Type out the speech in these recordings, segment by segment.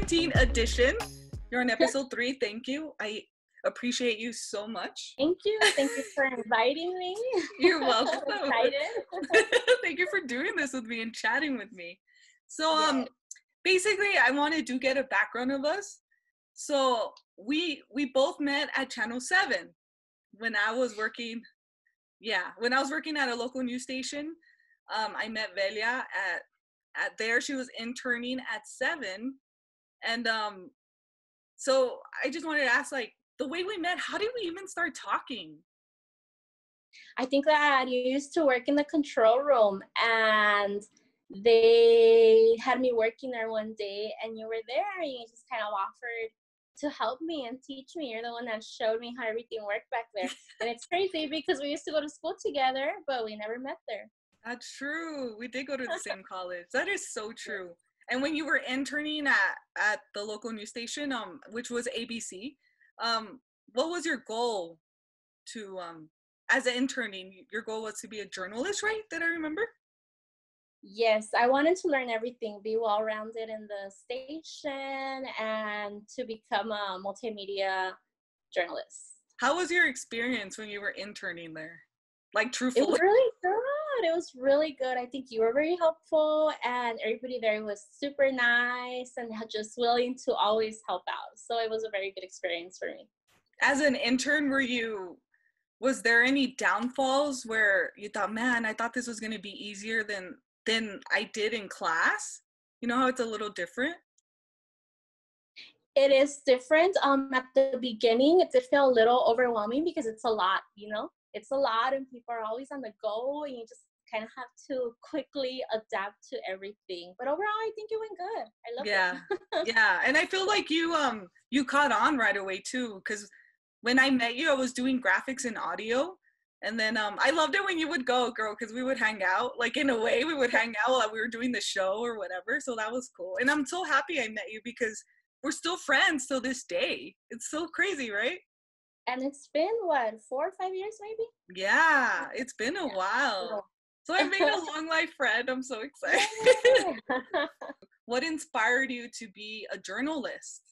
quarantine edition. You're on episode 3. Thank you. I appreciate you so much. Thank you. Thank you for inviting me. You're welcome. I'm excited. Thank you for doing this with me and chatting with me. So, basically, I wanted to get a background of us. So we both met at Channel 7 when I was working. When I was working at a local news station. I met Velia at there. She was interning at 7, and so I just wanted to ask, like, the way we met, how did we even start talking? I think that you used to work in the control room, and they had me working there one day, and you were there, and you just kind of offered to help me and teach me. You're the one that showed me how everything worked back there. And it's crazy because we used to go to school together, but we never met there. That's true. We did go to the same college. That is so true. And when you were interning at the local news station, which was ABC, what was your goal to, as an interning, your goal was to be a journalist, right? Did I remember? Yes, I wanted to learn everything, be well-rounded in the station, and to become a multimedia journalist. How was your experience when you were interning there? Like, truthfully. It was really good. It was really good. I think you were very helpful, and everybody there was super nice and just willing to always help out. So it was a very good experience for me. As an intern, was there any downfalls where you thought, man, I thought this was going to be easier than I did in class? You know how it's a little different? It is different. At the beginning, it did feel a little overwhelming because it's a lot, It's a lot and people are always on the go, and you just kind of have to quickly adapt to everything. But overall, I think it went good. I love it. Yeah. And I feel like you caught on right away too, because when I met you, I was doing graphics and audio. And then I loved it when you would go, girl, because we would hang out. Like, in a way, we would hang out while we were doing the show or whatever. So that was cool. And I'm so happy I met you because we're still friends till this day. It's so crazy, right? And it's been, 4 or 5 years maybe? Yeah, it's been a while. So I made a long life friend. I'm so excited. What inspired you to be a journalist?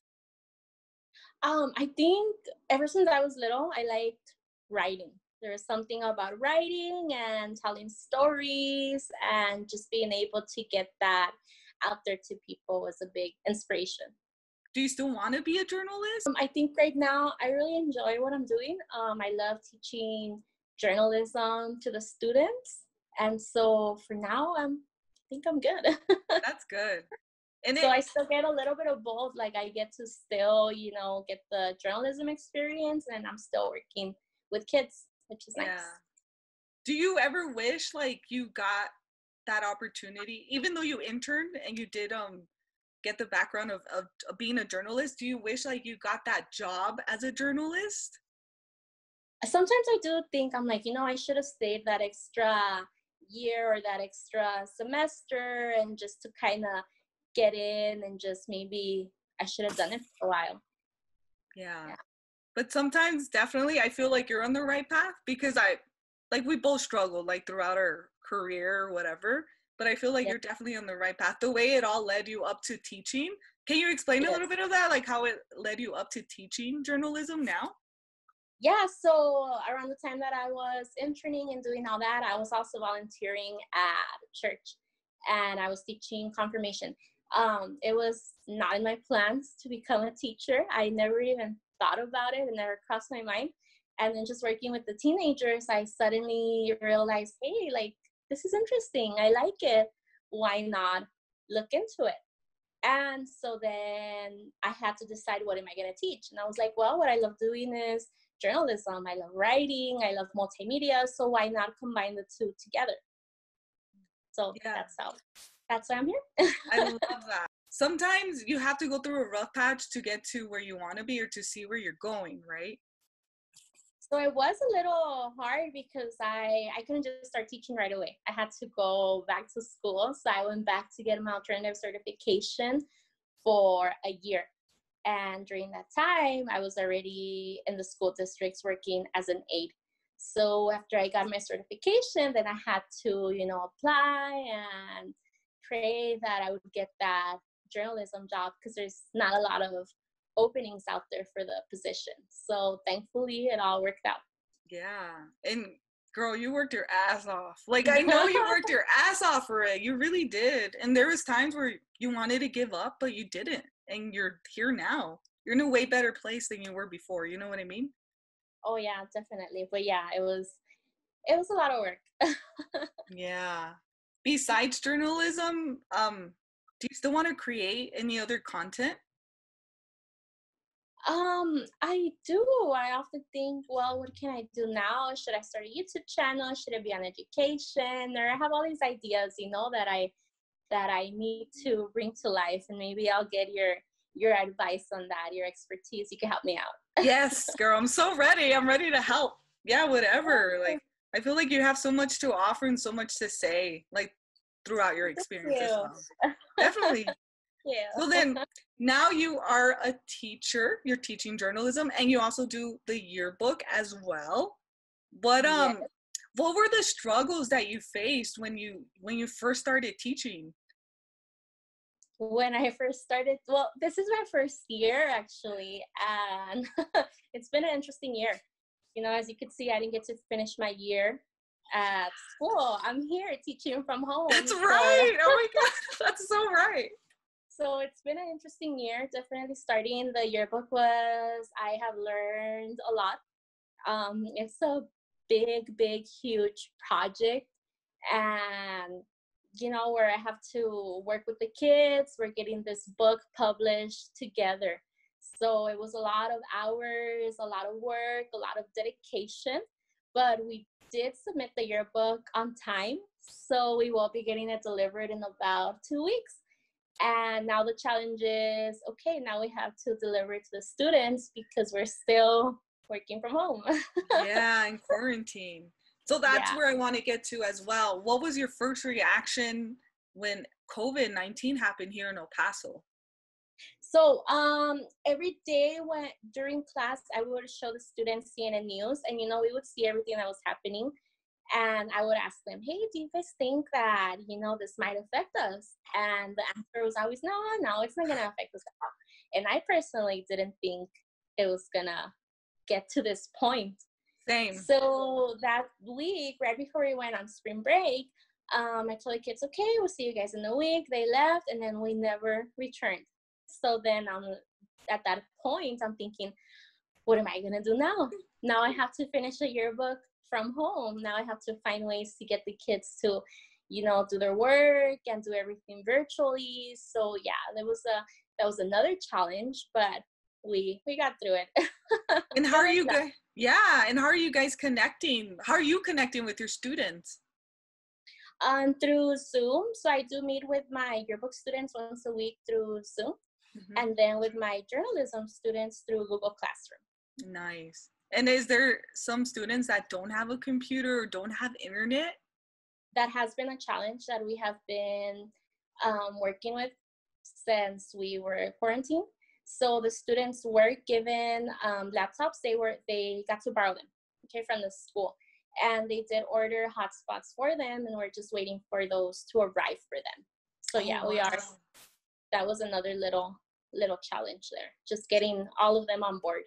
I think ever since I was little, I liked writing. There was something about writing and telling stories, and just being able to get that out there to people was a big inspiration. Do you still want to be a journalist? I think right now I really enjoy what I'm doing. I love teaching journalism to the students. And so for now, I think I'm good. That's good. And so I still get a little bit of both. Like, I get to still, get the journalism experience, and I'm still working with kids, which is nice. Do you ever wish, like, you got that opportunity, even though you interned and you did get the background of being a journalist? Do you wish, like, you got that job as a journalist? Sometimes I do think, I'm like, I should have stayed that extra year or that extra semester, and just to kind of get in, and just maybe I should have done it for a while. Yeah. But sometimes, definitely, I feel like you're on the right path, because we both struggled, like, throughout our career or whatever, but I feel like you're definitely on the right path. The way it all led you up to teaching. Can you explain a little bit of that? Like, how it led you up to teaching journalism now? Yeah, so around the time that I was interning and doing all that, I was also volunteering at church, and I was teaching confirmation. It was not in my plans to become a teacher. I never even thought about it. It never crossed my mind. And then just working with the teenagers, I suddenly realized, hey, like, this is interesting. I like it. Why not look into it? And so then I had to decide, what am I going to teach? And I was like, well, what I love doing is journalism. I love writing. I love multimedia. So why not combine the two together? So that's why I'm here. I love that. Sometimes you have to go through a rough patch to get to where you want to be, or to see where you're going, right? So it was a little hard because I couldn't just start teaching right away. I had to go back to school. So I went back to get my alternative certification for a year. And during that time, I was already in the school districts working as an aide. So after I got my certification, then I had to, apply and pray that I would get that journalism job because there's not a lot of openings out there for the position. So thankfully it all worked out. Yeah. And girl, you worked your ass off. Like, I know you worked your ass off for it. You really did. And there was times where you wanted to give up, but you didn't. And you're here now. You're in a way better place than you were before. You know what I mean? Oh yeah, definitely. But yeah, it was a lot of work. Yeah. Besides journalism, do you still want to create any other content? I do. I often think, well, what can I do now? Should I start a YouTube channel? Should it be on education? Or I have all these ideas, that I need to bring to life, and maybe I'll get your advice on that, your expertise. You can help me out. Yes, girl, I'm so ready. I'm ready to help. Yeah, whatever. Like, I feel like you have so much to offer and so much to say, like, throughout your experience as well. Definitely. Yeah. So then, now you are a teacher. You're teaching journalism, and you also do the yearbook as well. What what were the struggles that you faced when you first started teaching? When I first started, well, this is my first year actually, and it's been an interesting year. As you can see, I didn't get to finish my year at school. I'm here teaching from home. That's right. Oh my God, that's so right. So it's been an interesting year. Definitely starting the yearbook I have learned a lot. It's a big, huge project, and where I have to work with the kids. We're getting this book published together. So it was a lot of hours, a lot of work, a lot of dedication, but we did submit the yearbook on time. So we will be getting it delivered in about 2 weeks. And now the challenge is, okay, now we have to deliver it to the students because we're still working from home. Yeah, in quarantine. So that's where I want to get to as well. What was your first reaction when COVID-19 happened here in El Paso? So every day during class, I would show the students CNN News, and we would see everything that was happening. And I would ask them, hey, do you guys think that, this might affect us? And the answer was always, no, it's not going to affect us at all. And I personally didn't think it was going to get to this point. Same. So that week, right before we went on spring break, I told the kids, okay, we'll see you guys in a week. They left, and then we never returned. So then at that point, I'm thinking, what am I going to do now? Now I have to finish a yearbook from home. Now I have to find ways to get the kids to, do their work and do everything virtually. So yeah, that was another challenge, but we got through it. And how are you guys? Yeah, and how are you guys connecting? How are you connecting with your students? Through Zoom. So I do meet with my yearbook students once a week through Zoom, and then with my journalism students through Google Classroom. Nice. And is there some students that don't have a computer or don't have internet? That has been a challenge that we have been working with since we were quarantined. So the students were given laptops. They got to borrow them, from the school. And they did order hotspots for them, and we're just waiting for those to arrive for them. So we are. That was another little challenge there. Just getting all of them on board,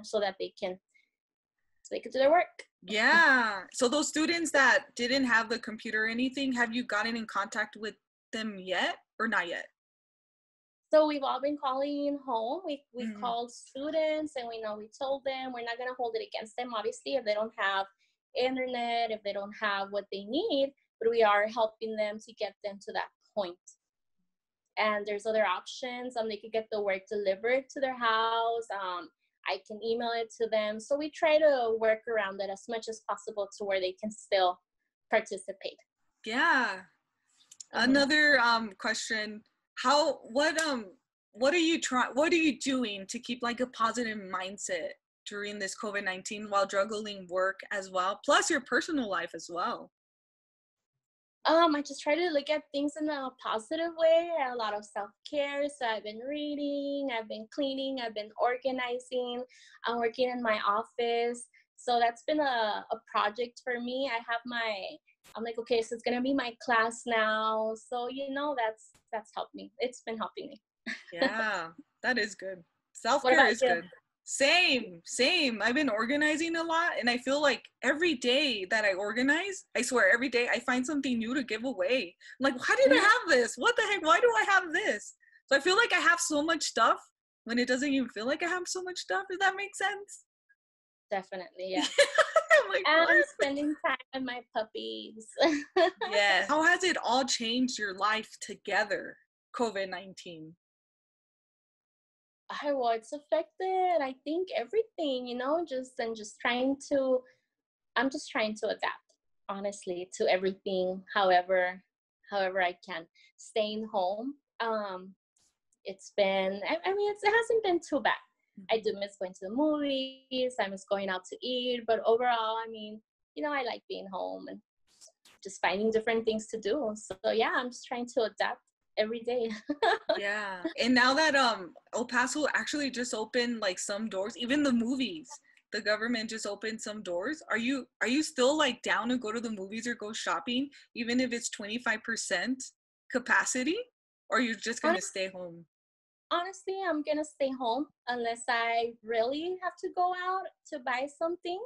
so that they could do their work. Yeah. So those students that didn't have the computer or anything, have you gotten in contact with them yet or not yet? So we've all been calling home. We called students, and we told them we're not going to hold it against them, obviously, if they don't have internet, if they don't have what they need, but we are helping them to get them to that point. And there's other options. They could get the work delivered to their house. I can email it to them. So we try to work around it as much as possible to where they can still participate. Yeah. Another question. What are you doing to keep like a positive mindset during this COVID-19 while juggling work as well, plus your personal life as well? I just try to look at things in a positive way, a lot of self-care. So I've been reading, I've been cleaning, I've been organizing, I'm working in my office. So that's been a project for me. I'm like, okay, so it's gonna be my class now. So that's helped me. It's been helping me. Yeah, that is good. Self-care is good. Same. I've been organizing a lot, and I feel like every day that I organize, I swear every day I find something new to give away. I'm like, how did I have this? What the heck? Why do I have this? So I feel like I have so much stuff when it doesn't even feel like I have so much stuff. Does that make sense? Definitely, yeah. I'm like, and what? spending time with my puppies. Yeah. How has it all changed your life together, COVID-19? Well, it's affected, I think, everything, I'm just trying to adapt, honestly, to everything, however I can. Staying home, it's been, it hasn't been too bad. I do miss going to the movies, I miss going out to eat, but overall, I like being home and just finding different things to do. So yeah, I'm just trying to adapt every day. Yeah. And now that El Paso actually just opened like some doors, even the movies, the government just opened some doors. Are you still like down to go to the movies or go shopping, even if it's 25% capacity, or are you just gonna stay home? Honestly, I'm gonna stay home unless I really have to go out to buy something.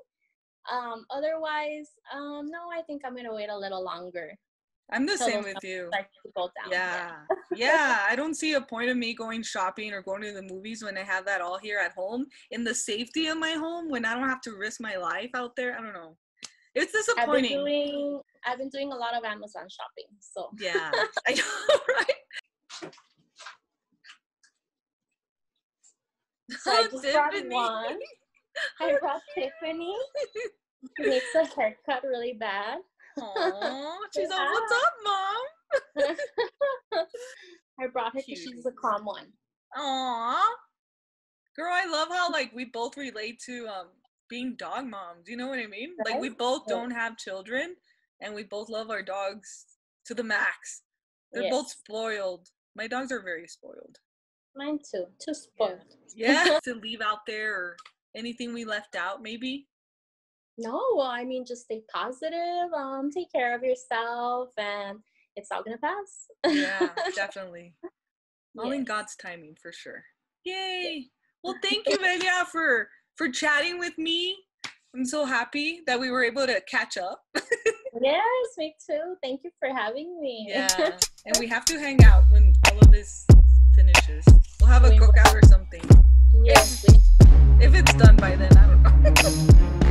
Otherwise, no, I think I'm gonna wait a little longer. I'm the same with you. Yeah. I don't see a point of me going shopping or going to the movies when I have that all here at home in the safety of my home, when I don't have to risk my life out there. I don't know. It's disappointing. I've been doing a lot of Amazon shopping, so. Yeah, I know, right? So I just brought one. I brought Tiffany. She makes a haircut really bad. Aww, she's all, what's up, Mom? I brought her because she's a calm one. Aww. Girl, I love how, like, we both relate to being dog moms. You know what I mean? Right? Like, we both don't have children, and we both love our dogs to the max. They're both spoiled. My dogs are very spoiled. Mine too. Too spoiled. Yeah. To leave out there or anything we left out, maybe? No, well, just stay positive, take care of yourself, and it's all gonna pass. Yeah, definitely. All in God's timing, for sure. Yay! Well, thank you, Velia, for chatting with me. I'm so happy that we were able to catch up. Yes, me too. Thank you for having me. Yeah, and we have to hang out when all of this finishes. We'll have a cookout or something. Yes. If it's done by then, I don't know.